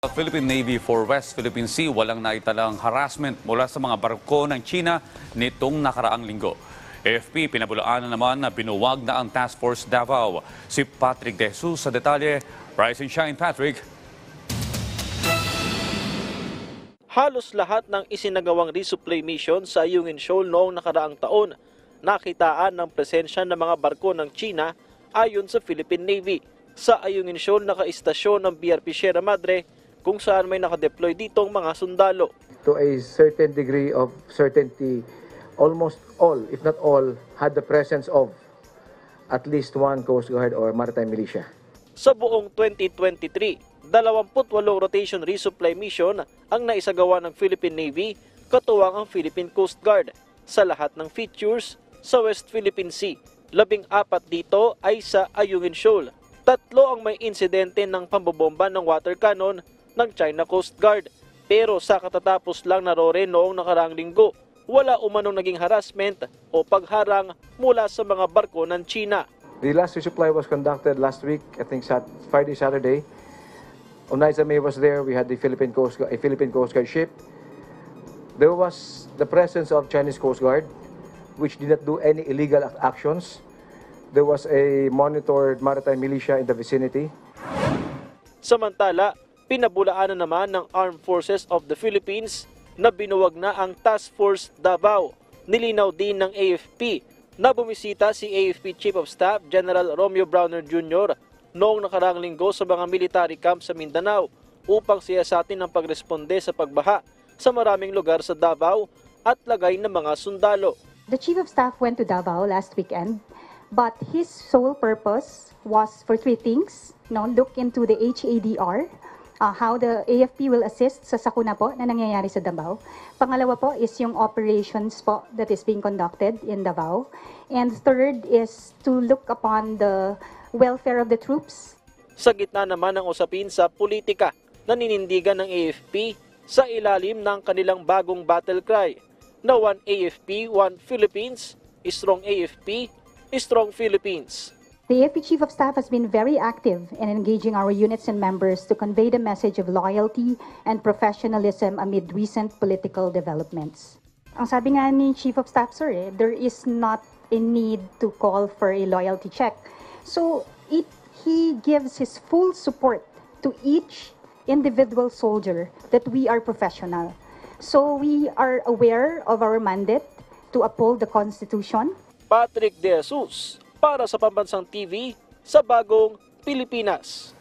Philippine Navy for West Philippine Sea walang naitalang harassment mula sa mga barko ng China nitong nakaraang linggo. AFP pinabulaanan naman na binuwag na ang Task Force Davao. Si Patrick De Jesus sa detalye. Rise and shine, Patrick. Halos lahat ng isinagawang resupply mission sa Ayungin Shoal noong nakaraang taon, nakitaan ng presensya ng mga barko ng China ayon sa Philippine Navy. Sa Ayungin Shoal nakaistasyon ng BRP Sierra Madre kung saan may nakadeploy ditong mga sundalo. To a certain degree of certainty, almost all, if not all, had the presence of at least one Coast Guard or Maritime Militia. Sa buong 2023, 28 rotation resupply mission ang naisagawa ng Philippine Navy, katuwang ang Philippine Coast Guard sa lahat ng features sa West Philippine Sea. 14 dito ay sa Ayungin Shoal. 3 ang may insidente ng pambobomba ng water cannon ng China Coast Guard. Pero sa katatapos lang na rore noong nakaraang linggo, wala umanong naging harassment o pagharang mula sa mga barko ng China. The last resupply was conducted last week, I think Friday, Saturday. On nights that May was there, we had the Philippine Coast Guard ship. There was the presence of Chinese Coast Guard, which did not do any illegal actions. There was a monitored maritime militia in the vicinity. Samantala, pinabulaanan naman ng Armed Forces of the Philippines na binuwag na ang Task Force Davao. Nilinaw din ng AFP na bumisita si AFP Chief of Staff General Romeo Browner Jr. noong nakaraang linggo sa mga military camp sa Mindanao upang siyasatin ang pagresponde sa pagbaha sa maraming lugar sa Davao at lagay ng mga sundalo. The Chief of Staff went to Davao last weekend, but his sole purpose was for 3 things. Look into the HADR, how the AFP will assist sa sakuna po na nangyayari sa Davao. Pangalawa po is yung operations po that is being conducted in Davao. And third is to look upon the welfare of the troops. Sa gitna naman ng usapin sa politika, naninindigan ng AFP sa ilalim ng kanilang bagong battle cry na One AFP, One Philippines, Strong AFP, Strong Philippines. The AFP Chief of Staff has been very active in engaging our units and members to convey the message of loyalty and professionalism amid recent political developments. Ang sabi nga ni Chief of Staff, sir, there is not a need to call for a loyalty check. So he gives his full support to each individual soldier that we are professional. So we are aware of our mandate to uphold the Constitution. Patrick De Jesus para sa Pambansang TV sa Bagong Pilipinas.